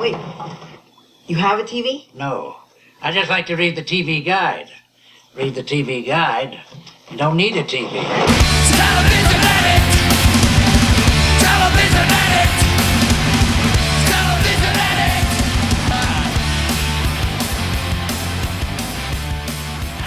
Wait, you have a TV? No. I just like to read the TV guide. Read the TV guide. You don't need a TV. Television addict! Television addict! Television addict!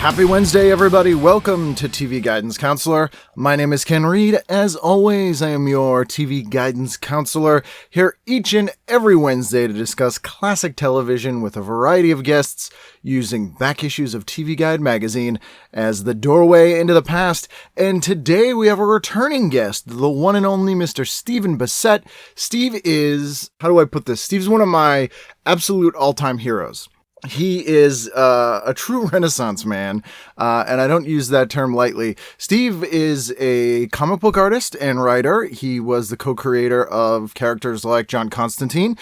Happy Wednesday, everybody. Welcome to TV Guidance Counselor. My name is Ken Reed. As always, I am your TV Guidance Counselor, here each and every Wednesday to discuss classic television with a variety of guests using back issues of TV Guide magazine as the doorway into the past. And today we have a returning guest, the one and only Mr. Stephen Bissette. Steve is, how do I put this? Steve's one of my absolute all-time heroes. He is a true Renaissance man, and I don't use that term lightly. Steve is a comic book artist and writer. He was the co-creator of characters like John Constantine.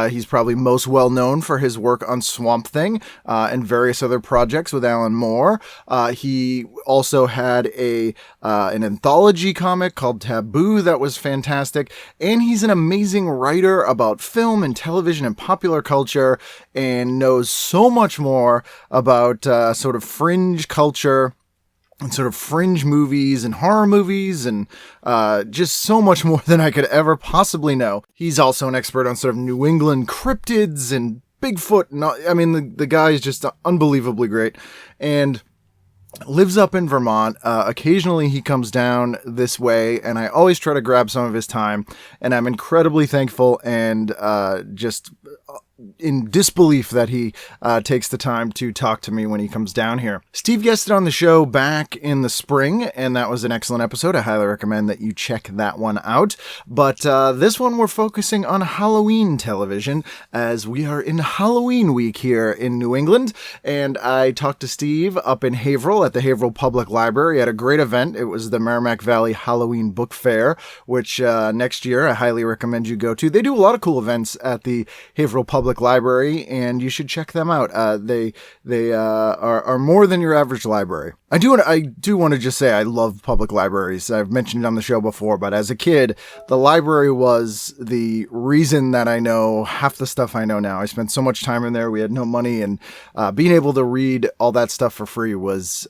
He's probably most well known for his work on Swamp Thing and various other projects with Alan Moore. He also had an anthology comic called Taboo that was fantastic, and he's an amazing writer about film and television and popular culture, and knows so much more about sort of fringe culture and sort of fringe movies and horror movies and just so much more than I could ever possibly know. He's also an expert on sort of New England cryptids and Bigfoot. And, I mean, the guy is just unbelievably great and lives up in Vermont. Occasionally he comes down this way, and I always try to grab some of his time, and I'm incredibly thankful and just in disbelief that he takes the time to talk to me when he comes down here. Steve guested on the show back in the spring, and that was an excellent episode. I highly recommend that you check that one out. But this one we're focusing on Halloween television, as we are in Halloween week here in New England. And I talked to Steve up in Haverhill at the Haverhill Public Library at a great event. It was the Merrimack Valley Halloween Book Fair, which next year I highly recommend you go to. They do a lot of cool events at the Haverhill Public Library, and you should check them out. They are more than your average library. I do want to just say I love public libraries. I've mentioned it on the show before, but as a kid, the library was the reason that I know half the stuff I know now. I spent so much time in there. We had no money, and being able to read all that stuff for free was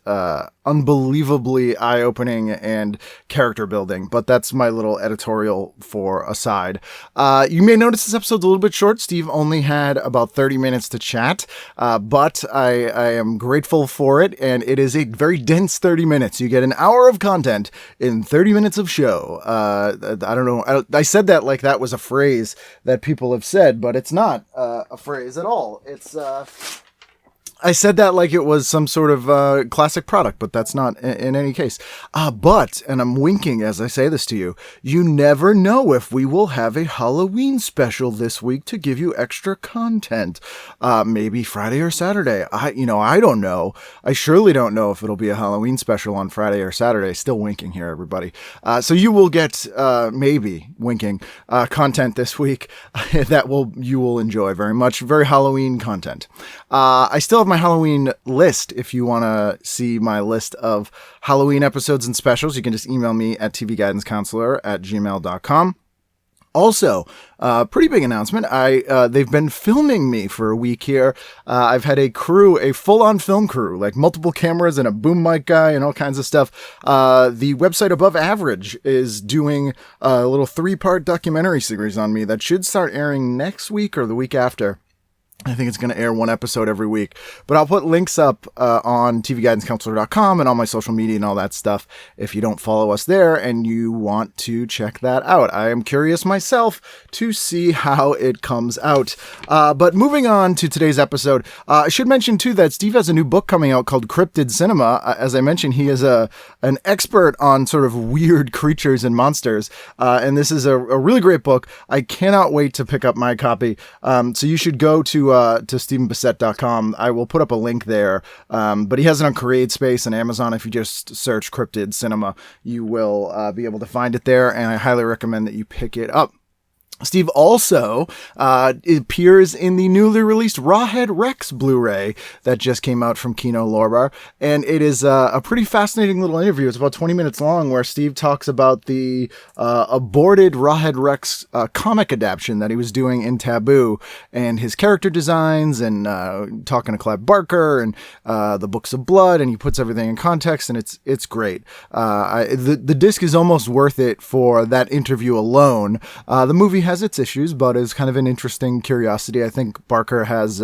unbelievably eye-opening and character building. But that's my little editorial for aside. You may notice this episode's a little bit short. Steve only had about 30 minutes to chat, but I am grateful for it, and it is a very dense 30 minutes. You get an hour of content in 30 minutes of show. I don't know. I said that like that was a phrase that people have said, but it's not a phrase at all. It's I said that like it was some sort of classic product, but that's not in any case. But, and I'm winking as I say this to you, you never know if we will have a Halloween special this week to give you extra content. Maybe Friday or Saturday. I don't know. I surely don't know if it'll be a Halloween special on Friday or Saturday. Still winking here, everybody. So you will get, maybe winking, content this week that you will enjoy very much. Very Halloween content. I still have my Halloween list. If you want to see my list of Halloween episodes and specials, you can just email me at tvguidancecounselor@gmail.com. Also, pretty big announcement. They've been filming me for a week here. I've had a full-on film crew, like multiple cameras and a boom mic guy and all kinds of stuff. The website Above Average is doing a little 3-part documentary series on me that should start airing next week or the week after. I think it's going to air one episode every week, but I'll put links up on tvguidancecounselor.com and all my social media and all that stuff if you don't follow us there and you want to check that out. I am curious myself to see how it comes out. But moving on to today's episode, I should mention too that Steve has a new book coming out called Cryptid Cinema. As I mentioned, he is an expert on sort of weird creatures and monsters, and this is a really great book. I cannot wait to pick up my copy. So you should go to StephenBissette.com. I will put up a link there, but he has it on CreateSpace and Amazon. If you just search Cryptid Cinema, you will be able to find it there, and I highly recommend that you pick it up. Steve also appears in the newly released Rawhead Rex Blu-ray that just came out from Kino Lorber, and it is a pretty fascinating little interview. It's about 20 minutes long, where Steve talks about the aborted Rawhead Rex comic adaptation that he was doing in Taboo, and his character designs, and talking to Clive Barker, and the Books of Blood, and he puts everything in context, and it's great. The disc is almost worth it for that interview alone. The movie has its issues, but is kind of an interesting curiosity. I think Barker has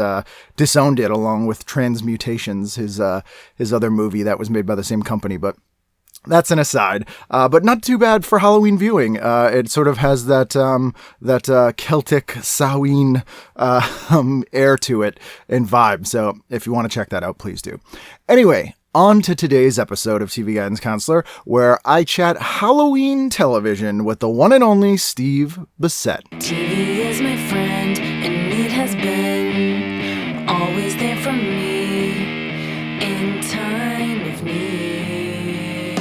disowned it along with Transmutations, his other movie that was made by the same company, but that's an aside. But not too bad for Halloween viewing. It sort of has that Celtic Samhain air to it and vibe. So if you want to check that out, please do. Anyway, on to today's episode of TV Guidance Counselor, where I chat Halloween television with the one and only Steve Bissette. TV is my friend, and it has been always there for me in time of need.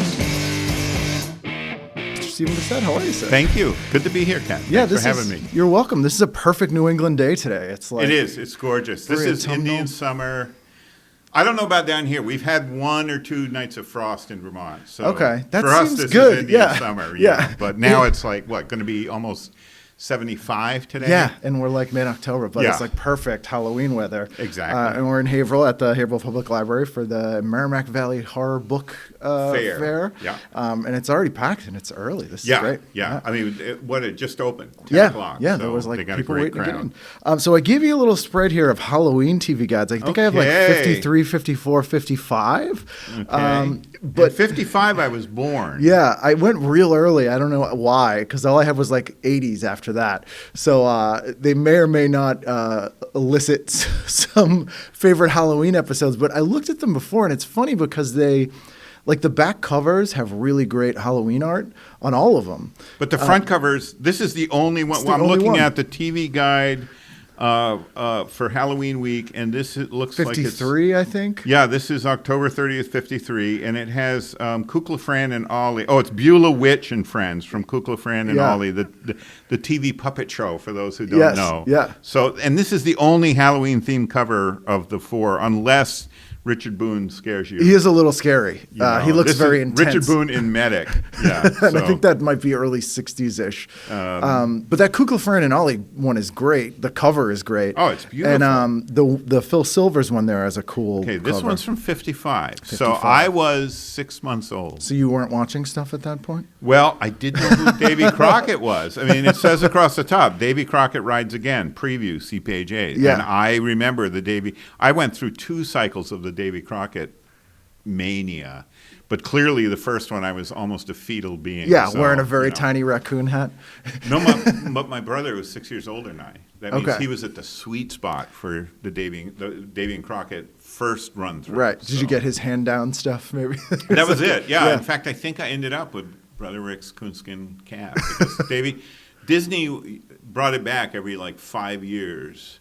Mr. Stephen Bissette, how are you, sir? Thank you. Good to be here, Ken. Yeah, Thanks for having me. You're welcome. This is a perfect New England day today. It's like It is. It's gorgeous. This very is autumnal. Indian summer. I don't know about down here. We've had 1 or 2 nights of frost in Vermont. So Okay, that for us, seems this good. is Indian Yeah. summer. Yeah. But now it's like, what, going to be almost 75 today? Yeah, and we're like mid-October, but Yeah. it's like perfect Halloween weather. Exactly. And we're in Haverhill at the Haverhill Public Library for the Merrimack Valley Horror Book Fair. Yeah. And it's already packed, and it's early. This is Yeah. great. Yeah. I mean, it just opened, 10 Yeah, o'clock. yeah, so there was they like got a people great waiting to crowd. get in. So I gave you a little spread here of Halloween TV guides. I think I have like Okay. 53, 54, 55. Okay. But At 55, I was born. yeah, I went real early. I don't know why, because all I had was like 80s after that. So they may or may not elicit some favorite Halloween episodes. But I looked at them before, and it's funny because they, like the back covers have really great Halloween art on all of them. But the front covers, this is the only one. the Well, I'm only looking one. at the TV guide for Halloween week, and this looks like it's 53, I think. Yeah, this is October 30th, 53, and it has Kukla, Fran and Ollie. Oh, it's Beulah Witch and Friends from Kukla, Fran and Yeah. Ollie, the TV puppet show, for those who don't Yes, know. yeah. So, and this is the only Halloween-themed cover of the 4, unless Richard Boone scares you. He is a little scary. You know, He looks this very is intense. Richard Boone in Medic. Yeah. And I so- think that might be early 60s-ish. But that Kukla, Fran and Ollie one is great. The cover is great. Oh, it's beautiful. And the Phil Silvers one there has a cool Okay, this cover. one's from 55. So 55. I was 6 months old. So you weren't watching stuff at that point? Well, I did know who Davey Crocket was. I mean, it says across the top, Davey Crocket Rides Again, preview, see page 8. Yeah. And I remember I went through 2 cycles of the Davey Crocket mania. But clearly the first one I was almost a fetal being. Yeah, so, wearing a very you know. tiny raccoon hat. No, but my brother was 6 years older than I. That means Okay. he was at the sweet spot for the Davey and Crocket first run through. Right. Did you So- get his hand-down stuff, maybe? That was it. Yeah. Yeah. In fact, I think I ended up with Brother Rick's coonskin cap because Disney brought it back every like 5 years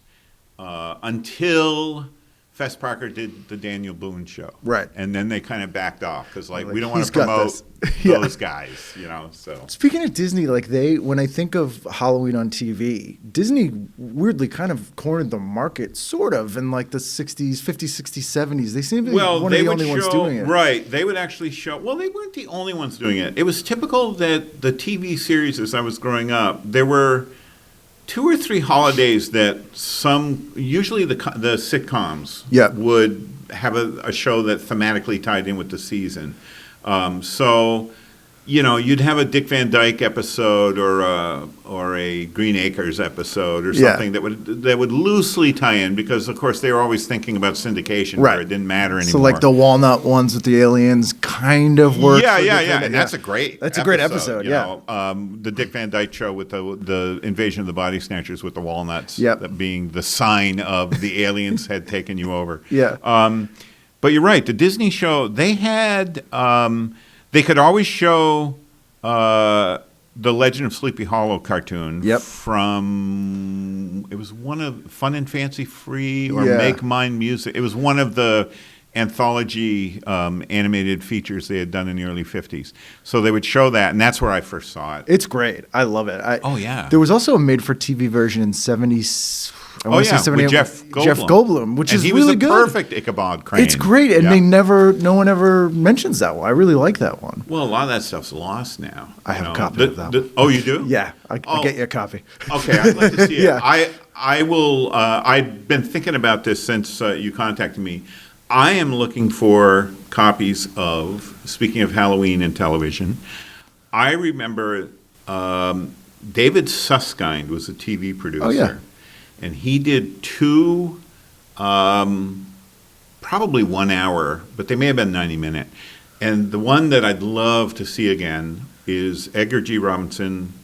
until Fess Parker did the Daniel Boone show. Right. And then they kind of backed off because like Like, we don't want he's to got promote this. Yeah. those guys, you know. So Speaking of Disney, like when I think of Halloween on TV, Disney weirdly kind of cornered the market, sort of, in like the 60s, 50s, 60s, 70s. They seem to be one of they the would only ones show, doing it. right. They would actually show. Well, they weren't the only ones doing it. It was typical that the TV series, as I was growing up, there were 2 or 3 holidays that usually the sitcoms Yeah. would have a show that thematically tied in with the season. So, you know, you'd have a Dick Van Dyke episode or a Green Acres episode or Yeah. something that would loosely tie in because, of course, they were always thinking about syndication Right. where it didn't matter anymore. So like the walnut ones with the aliens kind of work. Yeah, for yeah, Dick Van yeah, Dyke. and that's a great. That's a great episode, you yeah. know. The Dick Van Dyke show with the invasion of the body snatchers with the walnuts, Yep. that being the sign of the aliens had taken you over. Yeah. But you're right. The Disney show they had. They could always show the Legend of Sleepy Hollow cartoon. Yep. It was one of Fun and Fancy Free or Yeah. Make Mine Music. It was one of the anthology animated features they had done in the early 50s. So they would show that, and that's where I first saw it. It's great. I love it. Oh, yeah. There was also a made-for-TV version in 70s. With Jeff Goldblum, which is really good. He was the perfect Ichabod Crane. It's great, and no one ever mentions that one. I really like that one. Well, a lot of that stuff's lost now. I have a copy of that one. Oh, you do? Yeah, I'll get you a copy. Okay, I'd like to see it. Yeah. I will. I've been thinking about this since you contacted me. I am looking for copies of, speaking of Halloween and television, I remember David Suskind was a TV producer. Oh, yeah. And he did two, probably 1 hour, but they may have been 90-minute. And the one that I'd love to see again is Edgar G. Robinson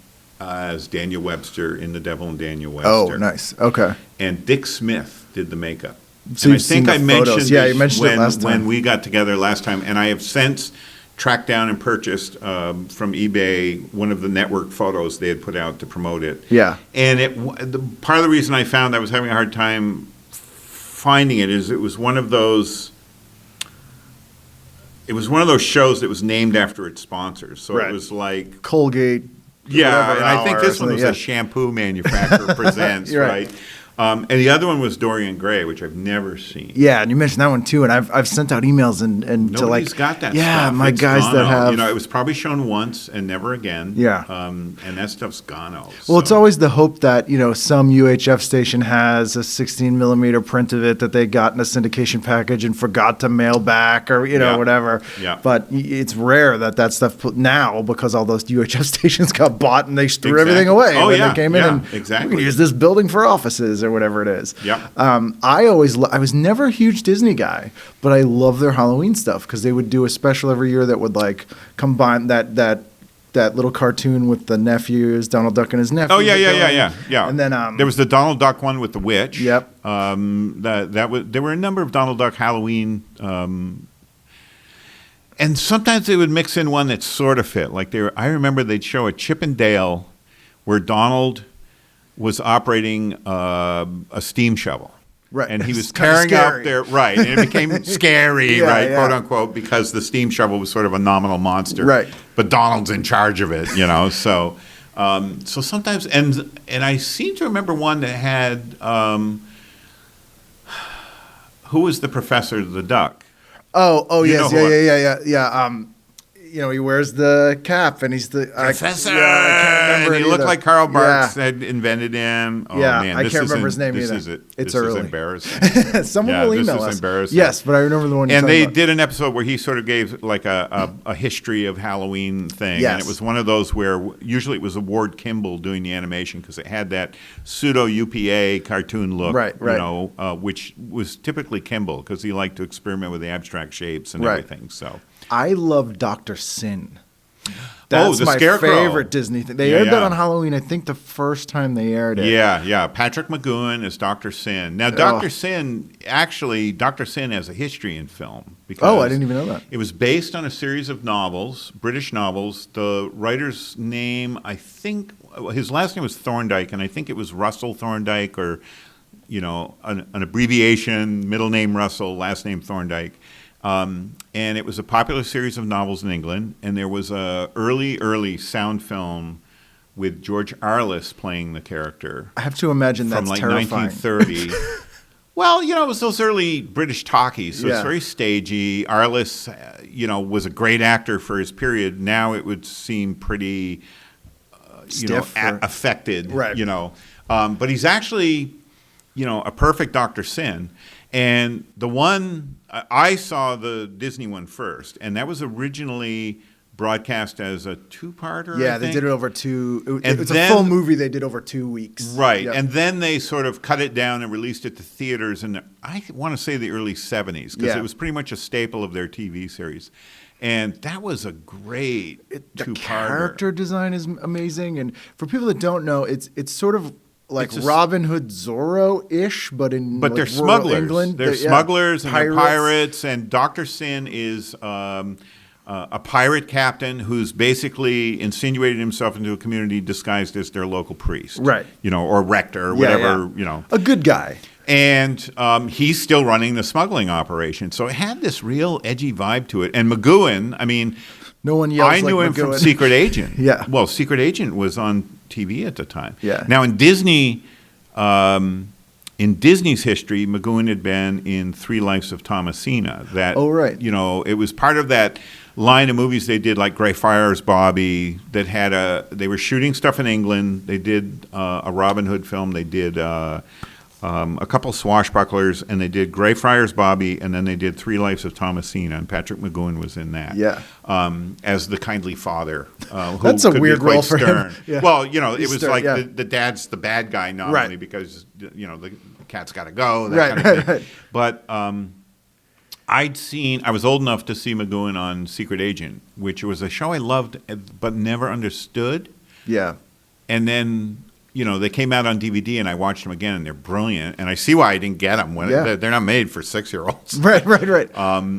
as Daniel Webster in The Devil and Daniel Webster. Oh, nice. Okay. And Dick Smith did the makeup. So and you've seen the photos. Yeah, you mentioned it last time. When we got together last time, and I have since tracked down and purchased from eBay one of the network photos they had put out to promote it. Yeah. And part of the reason I found I was having a hard time finding it is it was one of those shows that was named after its sponsors. So Right. it was like Colgate. yeah, and I think this one was yeah. a shampoo manufacturer presents, You're right? And the other one was Dorian Gray, which I've never seen. Yeah, and you mentioned that one too, and I've sent out emails and to like Nobody's got that yeah, stuff. my It's guys that gone have it was probably shown once and never again. Yeah. And that stuff's gone out. Well, it's always the hope that, some UHF station has a 16 millimeter print of it that they got in a syndication package and forgot to mail back or, Yeah. whatever. Yeah. But it's rare that stuff now because all those UHF stations got bought and they threw everything away Oh, when yeah. they came in Yeah, and exactly. we can use this building for offices or whatever it is. Yep. I was never a huge Disney guy, but I love their Halloween stuff because they would do a special every year that would like combine that little cartoon with the nephews, Donald Duck and his nephews. Oh yeah. And then there was the Donald Duck one with the witch. Yep. There were a number of Donald Duck Halloween. And sometimes they would mix in one that sort of fit. Like I remember they'd show a Chip and Dale where Donald was operating a steam shovel. Right. And he was It's kinda tearing up scary. there. Right. And it became scary, Yeah, right, yeah. quote unquote, because the steam shovel was sort of a nominal monster. Right. But Donald's in charge of it, So sometimes, and I seem to remember one that had, who was the professor of the duck? Oh You yes, know who yeah. He wears the cap and he's the Professor. I can't remember And it he looked either. like Carl Barks Yeah. had invented him. Oh, Yeah, man, I this can't is remember his name this either. Is it. It's this early. is embarrassing. Someone Yeah, will this email is us. embarrassing. Yes, but I remember the one. And you're they talking did an episode where he sort of gave like a history of Halloween thing. Yes. And it was one of those where usually it was Ward Kimball doing the animation because it had that pseudo UPA cartoon look, Right. which was typically Kimball because he liked to experiment with the abstract shapes and Right. everything. So I love Dr. Syn. That's the my Scarecrow. favorite Disney thing. They Yeah, aired that yeah. on Halloween, I think, the first time they aired it. Yeah. Patrick MacGoohan is Dr. Syn. Now, Dr. Syn has a history in film. Because I didn't even know that. It was based on a series of novels, British novels. The writer's name, I think, his last name was Thorndike, and I think it was Russell Thorndike or, an abbreviation, middle name Russell, last name Thorndike. And it was a popular series of novels in England, and there was a early sound film with George Arliss playing the character I have to imagine from that's like terrifying. 1930. Well, it was those early British talkies, so Yeah. it's very stagey. Arliss, was a great actor for his period. Now it would seem pretty, Stiff or- affected, Right. But he's actually, a perfect Dr. Syn. And the one, I saw the Disney one first, and that was originally broadcast as a two-parter, Yeah, I they think. did it over two. And It's then- a full movie they did over 2 weeks. Right, Yep. and then they sort of cut it down and released it to theaters in, I want to say, the early 70s, because Yeah. it was pretty much a staple of their TV series. And that was a great The two-parter. character design is amazing, and for people that don't know, it's sort of like It's a s- Robin Hood Zorro-ish, but But like they're rural smugglers. England. They're yeah, smugglers and they're pirates. And Dr. Syn is a pirate captain who's basically insinuated himself into a community disguised as their local priest. Right. Or rector or whatever, A good guy. And he's still running the smuggling operation. So it had this real edgy vibe to it. And MacGoohan, I mean, No one yells I knew like him from MacGoohan. Secret Agent. Yeah. Well, Secret Agent was on TV at the time. Yeah. Now in Disney's history, MacGoohan had been in Three Lives of Thomasina. That, Oh, right. It was part of that line of movies they did, like Greyfriars Bobby, that had they were shooting stuff in England. They did a Robin Hood film. They did a couple swashbucklers, and they did Greyfriars Bobby, and then they did Three Lives of Thomasina, and Patrick MacGoohan was in that. Yeah. As the kindly father. Who That's a could be weird quite role for him. stern. Yeah. Well, it was stern, like yeah. the dad's the bad guy nominally Right. because, the cat's got to go, that Right, kind of right, thing. But I was old enough to see MacGoohan on Secret Agent, which was a show I loved but never understood. Yeah. And then, they came out on DVD, and I watched them again, and they're brilliant. And I see why I didn't get them. They're not made for 6-year-olds. Right.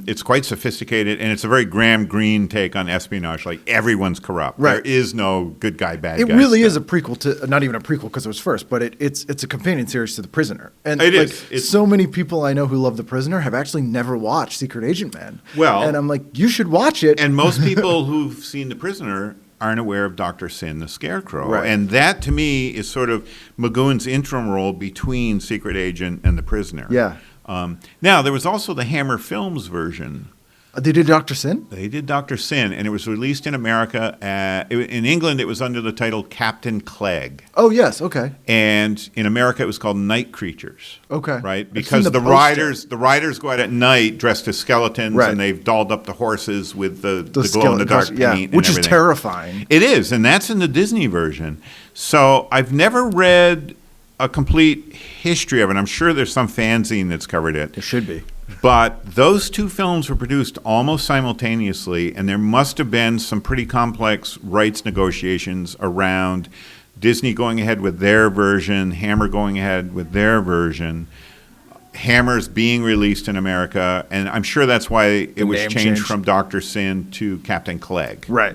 It's quite sophisticated, and it's a very Graham Greene take on espionage. Like, everyone's corrupt. Right. There is no good guy, bad guy. It really stuff. is a prequel to, not even a prequel because it was first, but it's a companion series to The Prisoner. And It is. It's- so many people I know who love The Prisoner have actually never watched Secret Agent Man. Well- and I'm like, you should watch it. And most people who've seen The Prisoner aren't aware of Dr. Syn the Scarecrow. Right. And that, to me, is sort of MacGoohan's interim role between Secret Agent and The Prisoner. Yeah. Now, there was also the Hammer Films version. They did Dr. Syn? They did Dr. Syn, and it was released in America. In England, it was under the title Captain Clegg. Oh, yes. Okay. And in America, it was called Night Creatures. Okay. Right? I've Because seen the the riders go out at night dressed as skeletons, Right. and they've dolled up the horses with the glow in the skeleton dark costume, paint, and which is everything. terrifying. It is, and that's in the Disney version. So I've never read a complete history of it. I'm sure there's some fanzine that's covered it. It should be. But those two films were produced almost simultaneously, and there must have been some pretty complex rights negotiations around Disney going ahead with their version, Hammer going ahead with their version, Hammer's being released in America, and I'm sure that's why it was name changed change. from Dr. Syn to Captain Clegg. Right.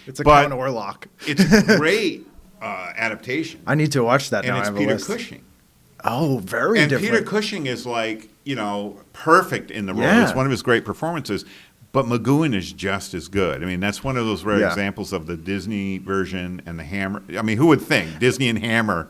It's a but Count Orlok. it's a great adaptation. I need to watch that And now. it's I have Peter a list. Cushing. Oh, very And different. Peter Cushing is like, perfect in the role. Yeah. It's one of his great performances. But MacGoohan is just as good. I mean, that's one of those rare Yeah. examples of the Disney version and the Hammer. I mean, who would think? Disney and Hammer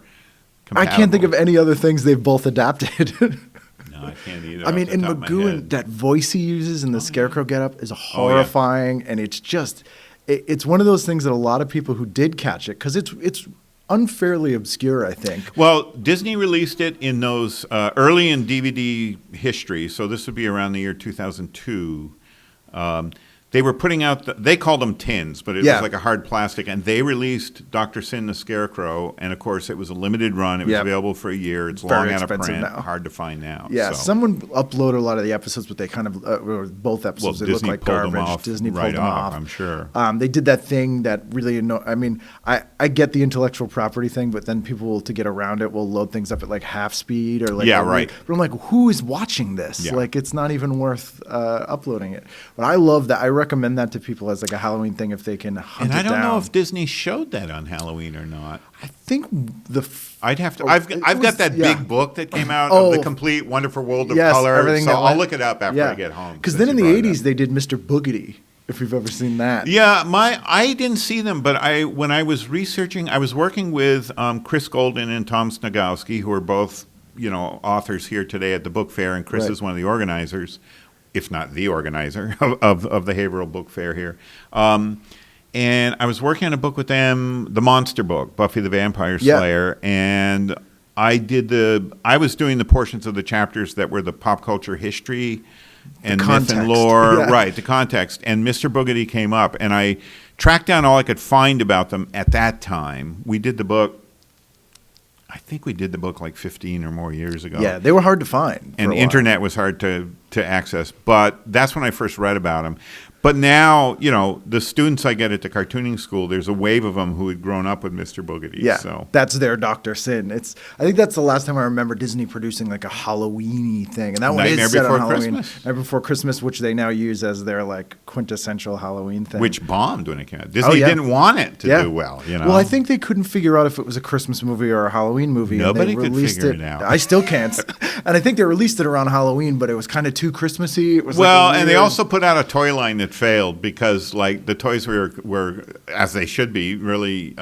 I can't think of any other things they've both adapted. No, I can't either. I mean, off the in top of my MacGoohan, head. that voice he uses in the Scarecrow getup is yeah. horrifying, and it's just, it's one of those things that a lot of people who did catch it, because it's unfairly obscure, I think. Well, Disney released it in those early in DVD history, so this would be around the year 2002. They were putting out, they called them tins, but it Yeah. was like a hard plastic, and they released Dr. Syn the Scarecrow, and of course it was a limited run. It was Yep. available for a year. It's Very long out of expensive print, now. hard to find now. Yeah, so. someone uploaded a lot of the episodes, but they kind of, or both episodes, they Disney look like pulled them garbage. off Disney pulled right them off. I'm sure. They did that thing that really I mean, I get the intellectual property thing, but then people, to get around it, will load things up at like half speed or like Yeah, right. But I'm like, who is watching this? Yeah. Like, it's not even worth uploading it. But I love that. I recommend that to people as like a Halloween thing if they can hunt And it I don't know down. if Disney showed that on Halloween or not. I think I'd have to. Oh, I've it got was- that yeah. big book that came out Oh. of the complete Wonderful World of yes, Color. everything So that I'll went- look it up after I get home. Because since then in you the brought it 80s, up. they did Mr. Boogedy, if you've ever seen that. Yeah, I didn't see them, but when I was researching, I was working with Chris Golden and Tom Snagowski, who are both authors here today at the book fair, and Chris Right. is one of the organizers, if not the organizer of the Haverhill Book Fair here. And I was working on a book with them, the monster book, Buffy the Vampire Yeah. Slayer, and I was doing the portions of the chapters that were the pop culture history and myth and context. lore, Yeah. right, the context. And Mr. Boogedy came up, and I tracked down all I could find about them at that time. We did the book, I think we did the book like 15 or more years ago. Yeah, they were hard to find. for And a the while. internet was hard to access. But that's when I first read about them. But now, the students I get at the cartooning school, there's a wave of them who had grown up with Mr. Boogedy. Yeah, so. that's their Dr. Syn. I think that's the last time I remember Disney producing like a Halloween-y thing, and that one Nightmare is set Before on Halloween. Christmas. Nightmare Before Christmas, which they now use as their like quintessential Halloween thing. Which bombed when it came out. Disney didn't want it to do well. Well, I think they couldn't figure out if it was a Christmas movie or a Halloween movie. Nobody and they could released figure it out. I still can't. And I think they released it around Halloween, but it was kind of too Christmassy. It was and they also put out a toy line that failed because like the toys were as they should be, really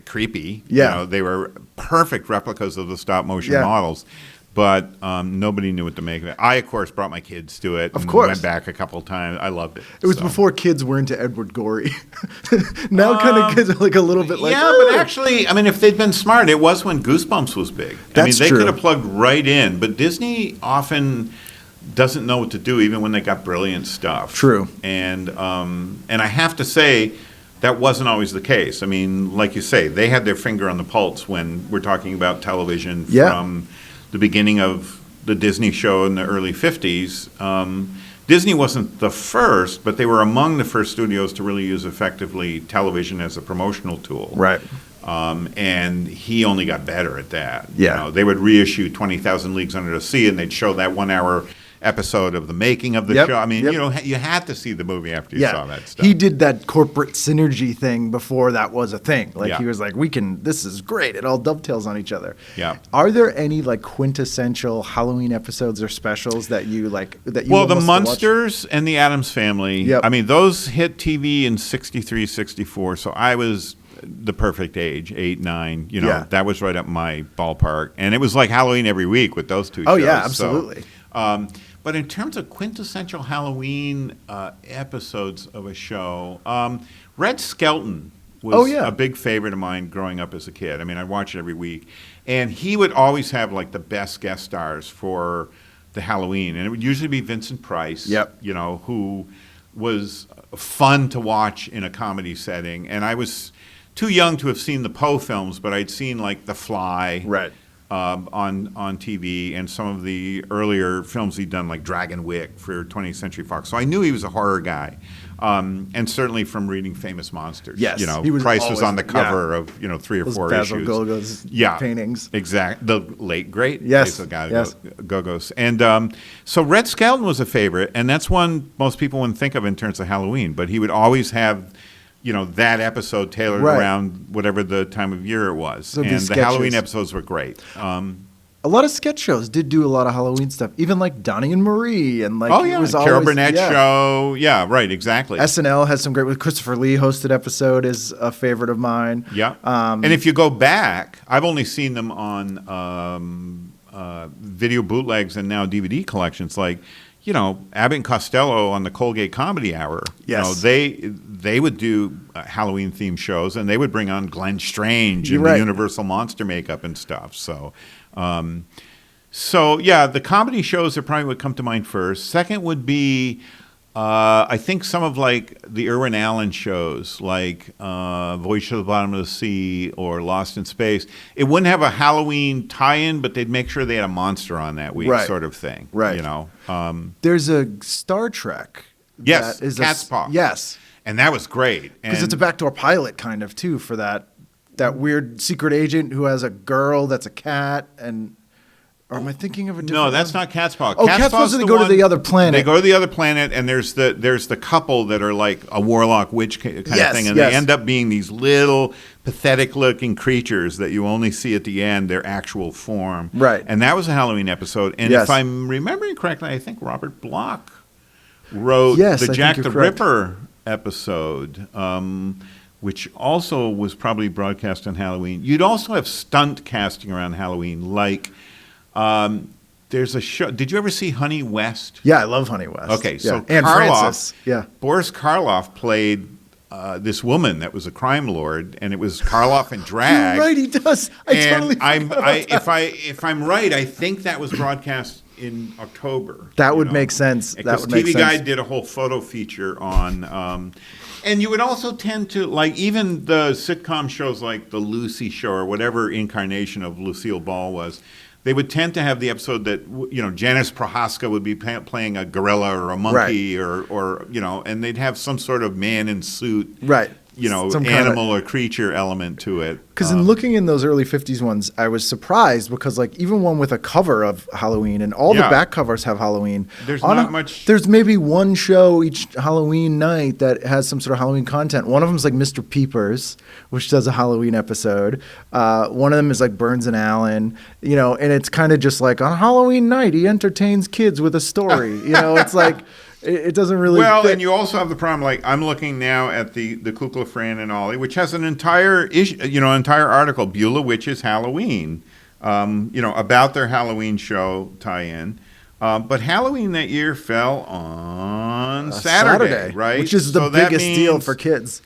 creepy. Yeah. They were perfect replicas of the stop motion models. But nobody knew what to make of it. I, of course, brought my kids to it. Of course. Went back a couple times. I loved it. It was before kids were into Edward Gorey. Now kind of kids are like a little bit like... Yeah, but actually, if they'd been smart, it was when Goosebumps was big. That's they true. could have plugged right in. But Disney often doesn't know what to do, even when they got brilliant stuff. True. And I have to say... That wasn't always the case. Like you say, they had their finger on the pulse when we're talking about television from the beginning of the Disney show in the early 50s. Disney wasn't the first, but they were among the first studios to really use effectively television as a promotional tool. Right. And he only got better at that. Yeah. They would reissue 20,000 Leagues Under the Sea, and they'd show that 1 hour episode of the making of the show. You had to see the movie after you saw that stuff. He did that corporate synergy thing before that was a thing. He was like, this is great. It all dovetails on each other. Yeah. Are there any like quintessential Halloween episodes or specials that you like Well, the Munsters and the Addams Family. Yep. Those hit TV in 63, 64. So I was the perfect age, 8, 9. That was right up my ballpark. And it was like Halloween every week with those two shows. Oh, yeah, absolutely. So, but in terms of quintessential Halloween episodes of a show, Red Skelton was a big favorite of mine growing up as a kid. I'd watch it every week. And he would always have like the best guest stars for the Halloween. And it would usually be Vincent Price, who was fun to watch in a comedy setting. And I was too young to have seen the Poe films, but I'd seen like The Fly. Right. On TV and some of the earlier films he'd done, like Dragon Wick for 20th Century Fox. So I knew he was a horror guy, and certainly from reading Famous Monsters. Yes, Price was on the cover of 3 or 4 Basil issues. Gogos paintings. Exactly. The late great Basil Gogos. And so Red Skelton was a favorite, and that's one most people wouldn't think of in terms of Halloween. But he would always have that episode tailored around whatever the time of year it was. So and the Halloween episodes were great. A lot of sketch shows did do a lot of Halloween stuff, even like Donnie and Marie and like it was Carol always, Burnett show. Yeah, right, exactly. SNL has some great. With Christopher Lee hosted episode is a favorite of mine. Yeah, and if you go back, I've only seen them on video bootlegs and now DVD collections. Like, Abbott and Costello on the Colgate Comedy Hour. Yes. They would do Halloween themed shows, and they would bring on Glenn Strange and the Universal Monster makeup and stuff. So, the comedy shows are probably what come to mind first. Second would be, I think some of like the Irwin Allen shows, like Voyage to the Bottom of the Sea or Lost in Space. It wouldn't have a Halloween tie-in, but they'd make sure they had a monster on that week, sort of thing. Right. There's a Star Trek. Yes, that is Cat's Paw. Yes. And that was great. Because it's a backdoor pilot kind of, too, for that weird secret agent who has a girl that's a cat. Or am I thinking of a different No, that's one? not Cat's Paw. Oh, Cat's Paw's they go to the other planet. They go to the other planet, and there's the couple that are like a warlock witch kind of thing. And they end up being these little pathetic-looking creatures that you only see at the end, their actual form. Right. And that was a Halloween episode. And if I'm remembering correctly, I think Robert Bloch wrote the Jack the Ripper episode, which also was probably broadcast on Halloween. You'd also have stunt casting around Halloween, like there's a show. Did you ever see Honey West? Yeah, I love Honey West. Okay, so and Francis. Yeah. Boris Karloff played this woman that was a crime lord, and it was Karloff in drag. You're right, he does. If I'm right, I think that was broadcast in October. That would make sense. Because TV Guide did a whole photo feature on. And you would also tend to, like, even the sitcom shows like The Lucy Show or whatever incarnation of Lucille Ball was, they would tend to have the episode that, Janice Prohaska would be playing a gorilla or a monkey or and they'd have some sort of man in suit, right? Some animal or creature element to it. Because in looking in those early 50s ones, I was surprised because even one with a cover of Halloween and all the back covers have Halloween. There's not much. There's maybe one show each Halloween night that has some sort of Halloween content. One of them is like Mr. Peepers, which does a Halloween episode. One of them is like Burns and Allen, and it's kind of just like on Halloween night, he entertains kids with a story. It's like... It doesn't really fit. And you also have the problem, like I'm looking now at the Kukla, Fran and Ollie, which has an entire entire article, Beulah Witch's Halloween, about their Halloween show tie-in. But Halloween that year fell on Saturday, right? Which is the biggest deal for kids.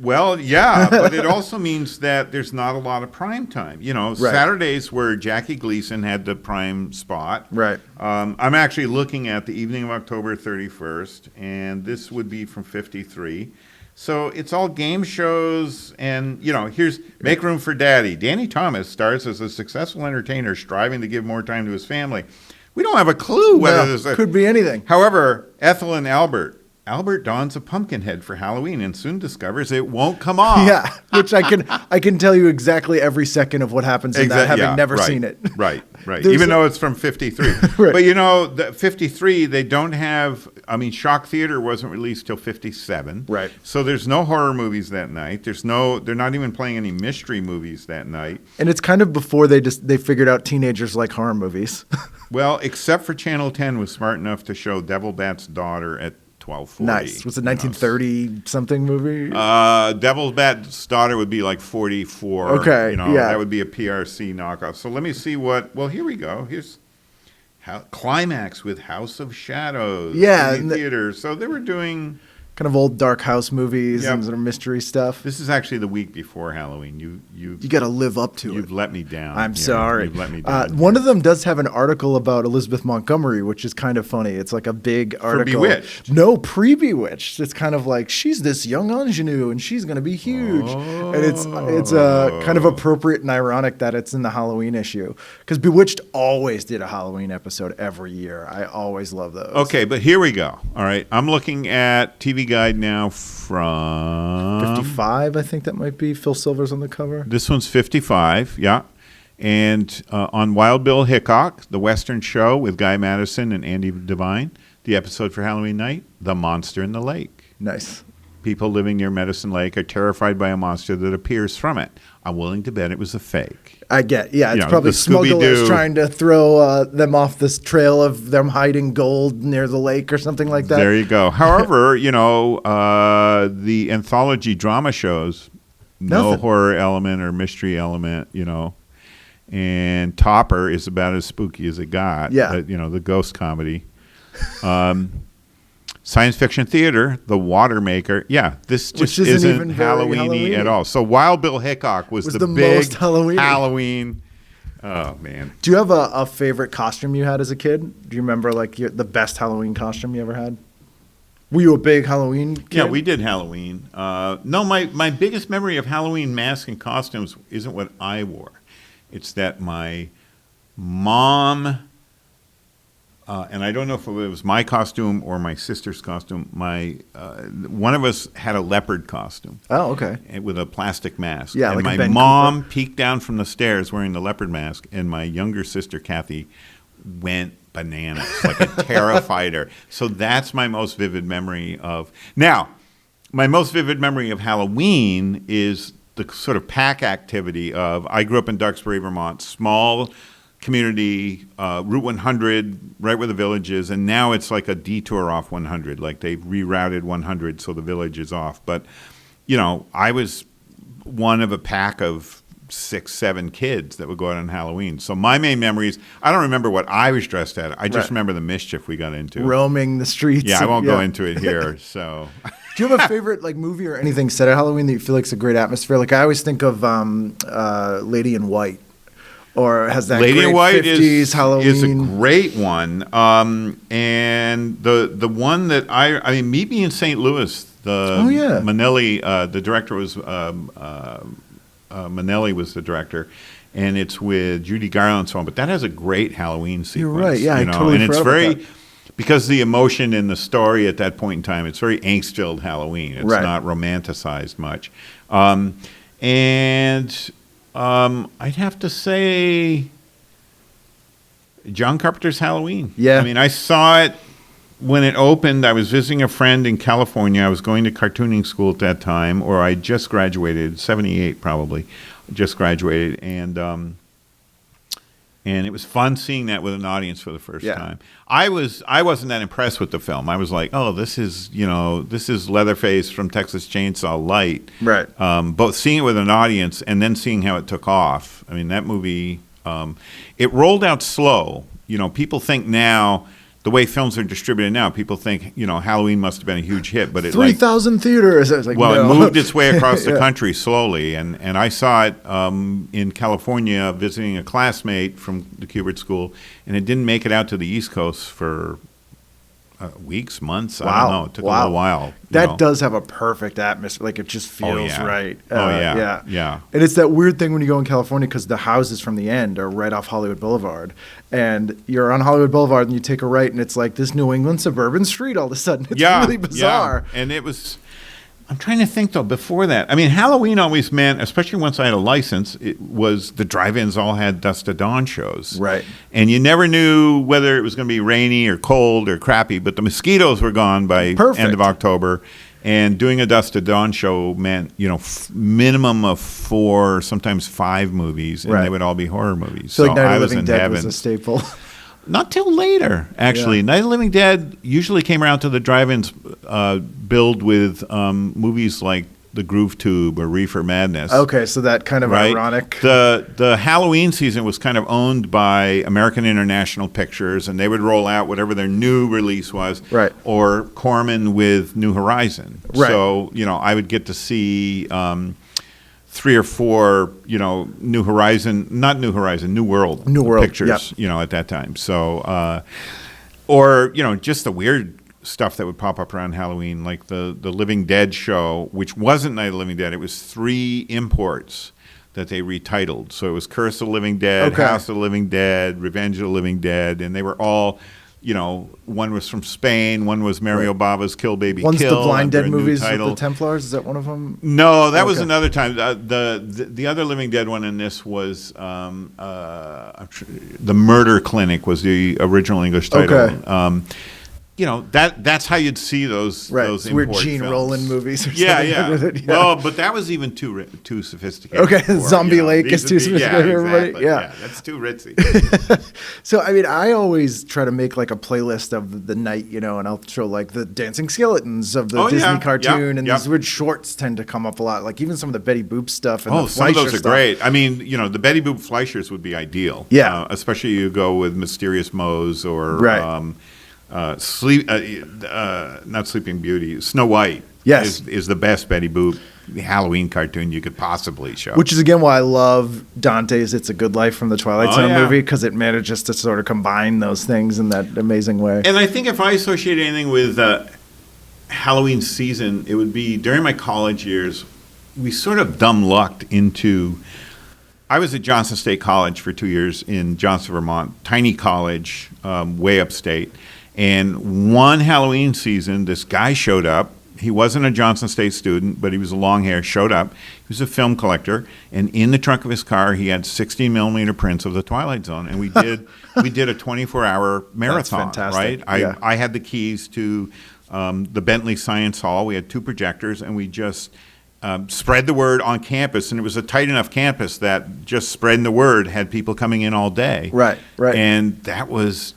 Well, yeah, but it also means that there's not a lot of prime time. Saturdays where Jackie Gleason had the prime spot. Right. I'm actually looking at the evening of October 31st, and this would be from 53. So it's all game shows, and, here's Make Room for Daddy. Danny Thomas stars as a successful entertainer striving to give more time to his family. We don't have a clue whether this could be anything. However, Ethel and Albert dons a pumpkin head for Halloween and soon discovers it won't come off. Yeah, which I can tell you exactly every second of what happens in that, having never seen it. Right. Even though it's from 53. Right. But the 53, they don't have, Shock Theater wasn't released till 57. Right. So there's no horror movies that night. They're not even playing any mystery movies that night. And it's kind of before they figured out teenagers like horror movies. Well, except for Channel 10 was smart enough to show Devil Bat's Daughter at 12:40. Nice. Was it 1930 something movie? Devil's Bat's Daughter would be like 44. Okay, that would be a PRC knockoff. So let me see here we go. Here's Climax with House of Shadows. Yeah. In the theater. So they were doing... kind of old dark house movies and sort of mystery stuff. This is actually the week before Halloween. You got to live up to it. You've let me down. I'm sorry. You've let me down. One of them does have an article about Elizabeth Montgomery, which is kind of funny. It's like a big article. For Bewitched. No, pre-Bewitched. It's kind of like she's this young ingenue and she's going to be huge. And it's kind of appropriate and ironic that it's in the Halloween issue because Bewitched always did a Halloween episode every year. I always love those. Okay, but here we go. All right, I'm looking at TV Guide now from 55, I think that might be. Phil Silver's on the cover. This one's 55, yeah. And on Wild Bill Hickok, the Western show with Guy Madison and Andy Devine, the episode for Halloween night, The Monster in the Lake. Nice. People living near Medicine Lake are terrified by a monster that appears from it. I'm willing to bet it was a fake. It's probably smugglers trying to throw them off this trail of them hiding gold near the lake or something like that. There you go. However, the anthology drama shows, no horror element or mystery element, and Topper is about as spooky as it got. Yeah. The ghost comedy. Science fiction theater, The Watermaker. Yeah, this just isn't Halloween-y at all. So Wild Bill Hickok was the big most Halloween. Oh, man. Do you have a favorite costume you had as a kid? Do you remember the best Halloween costume you ever had? Were you a big Halloween kid? Yeah, we did Halloween. No, my biggest memory of Halloween masks and costumes isn't what I wore. It's that my mom... and I don't know if it was my costume or my sister's costume. One of us had a leopard costume. Oh, okay. With a plastic mask. Yeah, and like my mom peeked down from the stairs wearing the leopard mask, and my younger sister, Kathy, went bananas, like it terrified her. So that's my most vivid memory of... Now, my most vivid memory of Halloween is the sort of pack activity of... I grew up in Duxbury, Vermont, small... community, Route 100, right where the village is, and now it's like a detour off 100. Like they've rerouted 100 so the village is off. But, I was one of a pack of 6, 7 kids that would go out on Halloween. So my main memories, I don't remember what I was dressed at. I just remember the mischief we got into. Roaming the streets. Yeah, I won't go into it here. So, do you have a favorite movie or anything set at Halloween that you feel like is a great atmosphere? Like I always think of Lady in White. Or has that Lady in White 50s Halloween? is a great one. And the one that Meet Me in St. Louis, Manelli, the director was, Manelli was the director. and it's with Judy Garland and so on. But that has a great Halloween sequence. You're right. Yeah, I you know? totally And it's forgot about very that. because the emotion in the story at that point in time. It's very angst-filled Halloween. It's Right. not romanticized much. I'd have to say John Carpenter's Halloween. Yeah. I mean, I saw it when it opened. I was visiting a friend in California. I was going to cartooning school at that time, or I just graduated, 78 probably, just graduated, and it was fun seeing that with an audience for the first Yeah. time. I wasn't that impressed with the film. I was like, oh, this is Leatherface from Texas Chainsaw Light. Right. But seeing it with an audience and then seeing how it took off. I mean, that movie, it rolled out slow. You know, people think now, the way films are distributed now, people think, Halloween must have been a huge hit, but it 3,000 theaters. I was like, well, no. it moved its way across the Yeah. country slowly, and I saw it in California visiting a classmate from the Kubert School, and it didn't make it out to the East Coast for weeks, months. I Wow. don't know. It took a little while. you That know. does have a perfect atmosphere. Like, it just feels yeah. right. Oh, yeah. Yeah. Yeah. And it's that weird thing when you go in California because the houses from the end are right off Hollywood Boulevard. And you're on Hollywood Boulevard and you take a right and it's like this New England suburban street all of a sudden. It's really bizarre. Yeah. And it was. I'm trying to think though. Before that, I mean, Halloween always meant, especially once I had a license, it was the drive-ins all had dusk to dawn shows, Right. And you never knew whether it was going to be rainy or cold or crappy. But the mosquitoes were gone by Perfect. end of October, and doing a dusk to dawn show meant minimum of 4, sometimes 5 movies, and Right. they would all be horror movies. So, like Night I of the was Living in Dead heaven. was a staple. Not till later, actually. Yeah. Night of the Living Dead usually came around to the drive-ins build with movies like The Groove Tube or Reefer Madness. Okay, so that kind of Right? ironic. The Halloween season was kind of owned by American International Pictures, and they would roll out whatever their new release was, Right. or Corman with New Horizon. Right. So, I would get to see 3 or 4, New Horizon, not New Horizon, New World pictures, at that time. So, or, just the weird stuff that would pop up around Halloween, like the Living Dead show, which wasn't Night of the Living Dead. It was 3 imports that they retitled. So it was Curse of the Living Dead, Okay. House of the Living Dead, Revenge of the Living Dead, and they were all, one was from Spain, one was Mario Bava's Kill Baby One's Kill. the Blind under Dead a new movies with title. the Templars. Is that one of them? No, that was Okay. another time. The other Living Dead one in this was the Murder Clinic was the original English title. Okay. That's how you'd see those Right. those Weird import Gene films. Roland movies or Yeah, something. yeah. with it, Well, but that was even too sophisticated. Okay, for, Zombie Lake these is too would be- sophisticated for everybody. exactly. Yeah. That's too ritzy. So, I mean, I always try to make like a playlist of the night, and I'll show like the dancing skeletons of the Oh, Disney yeah. cartoon, Yep, and yep. these weird shorts tend to come up a lot. Like even some of the Betty Boop stuff and Oh, the some of Fleischer those are stuff. great. I mean, the Betty Boop Fleischers would be ideal. Yeah. Especially you go with Mysterious Moe's or Right. not Sleeping Beauty. Snow White. Yes. is the best Betty Boop Halloween cartoon you could possibly show. Which is again why I love Dante's "It's a Good Life" from the Twilight Oh, Zone yeah. movie, because it manages to sort of combine those things in that amazing way. And I think if I associate anything with Halloween season, it would be during my college years, we sort of dumb lucked into. I was at Johnson State College for 2 years in Johnson, Vermont, tiny college, way upstate. And one Halloween season, this guy showed up. He wasn't a Johnson State student, but he was a long hair, showed up. He was a film collector. And in the trunk of his car, he had 16 millimeter prints of the Twilight Zone. And we did a 24-hour marathon, fantastic. right? Yeah. I had the keys to the Bentley Science Hall. We had 2 projectors, and we just spread the word on campus. And it was a tight enough campus that just spreading the word had people coming in all day. Right, right. And that was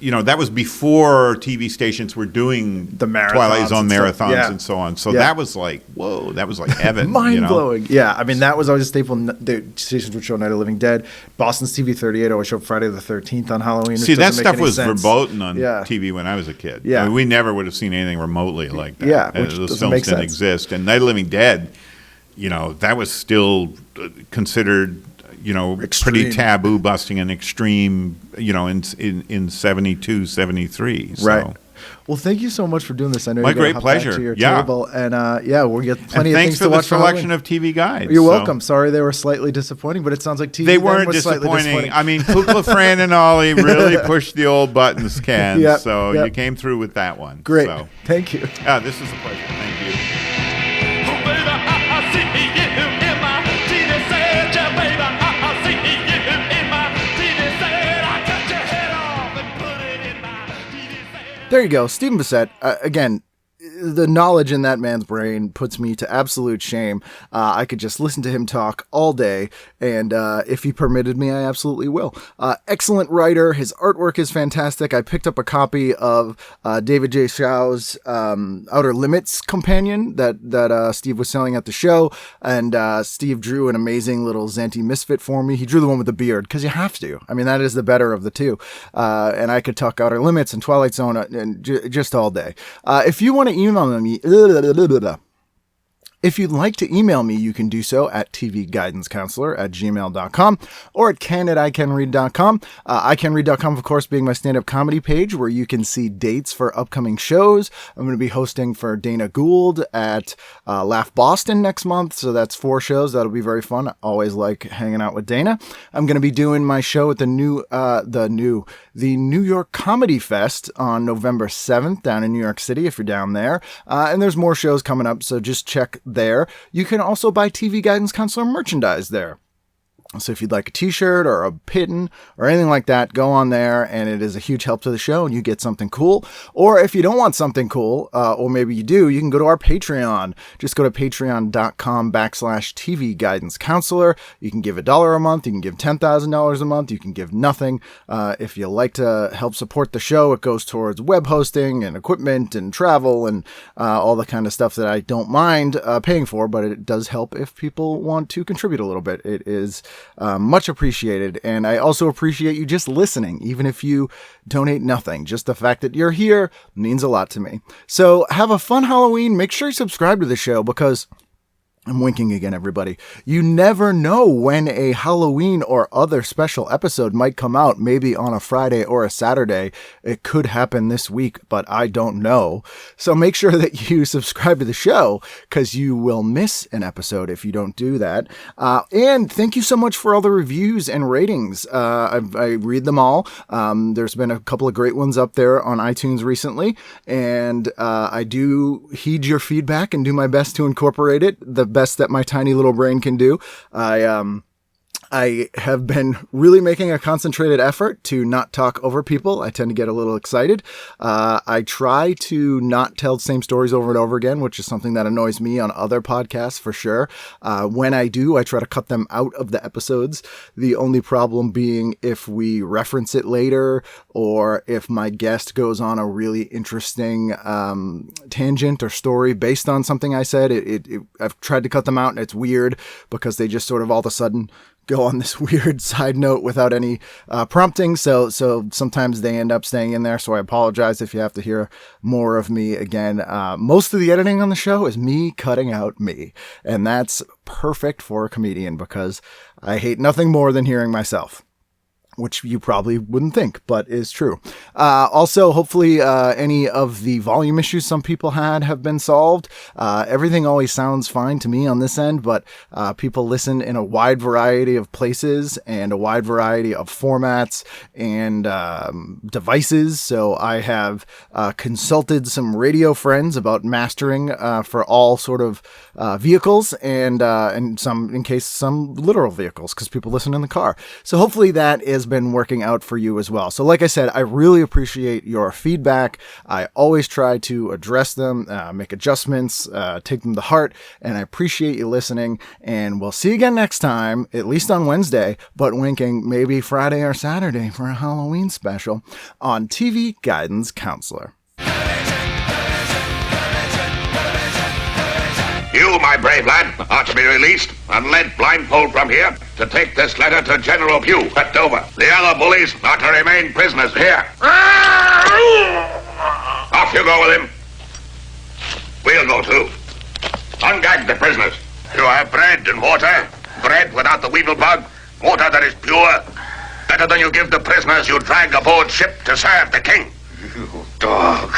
before TV stations were doing The marathons Twilight Zone and stuff. marathons Yeah. and so on. So Yeah. that was like, whoa, that was like heaven. Mind blowing. Yeah, I mean that was always a staple. The stations would show Night of the Living Dead. Boston's TV 38 always showed Friday the 13th on Halloween. which See, that doesn't make stuff any was sense. verboten on Yeah. TV when I was a kid. Yeah. I mean, we never would have seen anything remotely like that. Yeah, which those doesn't films make didn't sense. exist. And Night of the Living Dead, that was still considered, pretty Extreme. taboo busting and extreme, in 72, 73. So. Right. Well, thank you so much for doing this. I know My you're going great to hop back pleasure. to your Yeah. table, and we'll get And plenty of thanks things for to the watch for selection Halloween. of TV guides. You're So- welcome. Sorry they were slightly disappointing, but it sounds like TV They then weren't was slightly disappointing. I mean, Kukla, Fran and Ollie really pushed the old buttons, Ken. Yep, So yep. you came through with that one. Great. So. Thank you. This is a pleasure. Thank you. Oh, baby, I see you in my TV set. Yeah, baby, I see you in my TV set. I cut your head off and put it in my TV set. There you go. Stephen Bissette, again, the knowledge in that man's brain puts me to absolute shame. I could just listen to him talk all day, and if he permitted me, I absolutely will. Excellent writer. His artwork is fantastic. I picked up a copy of David J. Shaw's Outer Limits companion that Steve was selling at the show, and Steve drew an amazing little Zanti Misfit for me. He drew the one with the beard, because you have to. I mean, that is the better of the two. And I could talk Outer Limits and Twilight Zone and just all day. If you want to email me, if you'd like to email me, you can do so at tvguidancecounselor@gmail.com or at ken@icanread.com. icanread.com, of course, being my stand-up comedy page where you can see dates for upcoming shows. I'm going to be hosting for Dana Gould at Laugh Boston next month, so that's 4 shows. That'll be very fun. I always like hanging out with Dana. I'm going to be doing my show at the New York Comedy Fest on November 7th down in New York City if you're down there. And there's more shows coming up, so just check there. You can also buy TV Guidance Counselor merchandise there. So if you'd like a t-shirt or a pin or anything like that, go on there, and it is a huge help to the show, and you get something cool. Or if you don't want something cool, or maybe you do, you can go to our Patreon. Just go to patreon.com/TV Guidance Counselor. You can give $1 a month. You can give $10,000 a month. You can give nothing. If you like to help support the show, it goes towards web hosting and equipment and travel and all the kind of stuff that I don't mind paying for, but it does help if people want to contribute a little bit. It is much appreciated, and I also appreciate you just listening, even if you donate nothing. Just the fact that you're here means a lot to me. So have a fun Halloween. Make sure you subscribe to the show, because I'm winking again, everybody. You never know when a Halloween or other special episode might come out, maybe on a Friday or a Saturday. It could happen this week, but I don't know. So make sure that you subscribe to the show, because you will miss an episode if you don't do that. And thank you so much for all the reviews and ratings. I read them all. There's been a couple of great ones up there on iTunes recently, and I do heed your feedback and do my best to incorporate it. The best that my tiny little brain can do. I have been really making a concentrated effort to not talk over people. I tend to get a little excited. I try to not tell the same stories over and over again, which is something that annoys me on other podcasts for sure. When I do, I try to cut them out of the episodes. The only problem being if we reference it later, or if my guest goes on a really interesting tangent or story based on something I said. I've tried to cut them out, and it's weird because they just sort of all of a sudden go on this weird side note without any prompting. So sometimes they end up staying in there. So I apologize if you have to hear more of me again. Most of the editing on the show is me cutting out me. And that's perfect for a comedian, because I hate nothing more than hearing myself, which you probably wouldn't think, but is true. Also, hopefully any of the volume issues some people had have been solved. Everything always sounds fine to me on this end, but people listen in a wide variety of places and a wide variety of formats and devices. So I have consulted some radio friends about mastering for all sort of vehicles and some literal vehicles, because people listen in the car. So hopefully that has been working out for you as well. So like I said, I really appreciate your feedback. I always try to address them, make adjustments, take them to heart, and I appreciate you listening. And we'll see you again next time, at least on Wednesday, but winking, maybe Friday or Saturday for a Halloween special on TV Guidance Counselor. You, my brave lad, are to be released and led blindfold from here to take this letter to General Pugh at Dover. The other bullies are to remain prisoners here. Off you go with him. We'll go too. Ungag the prisoners. You have bread and water. Bread without the weevil bug. Water that is pure. Better than you give the prisoners you drag aboard ship to serve the king. dog.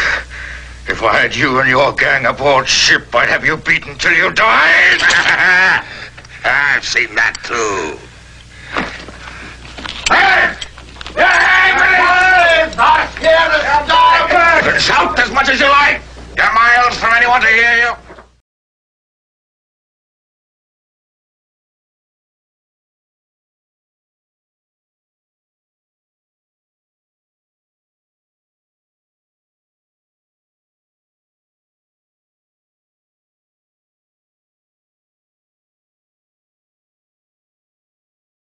If I had you and your gang aboard ship, I'd have you beaten till you died. I've seen that too. Hey!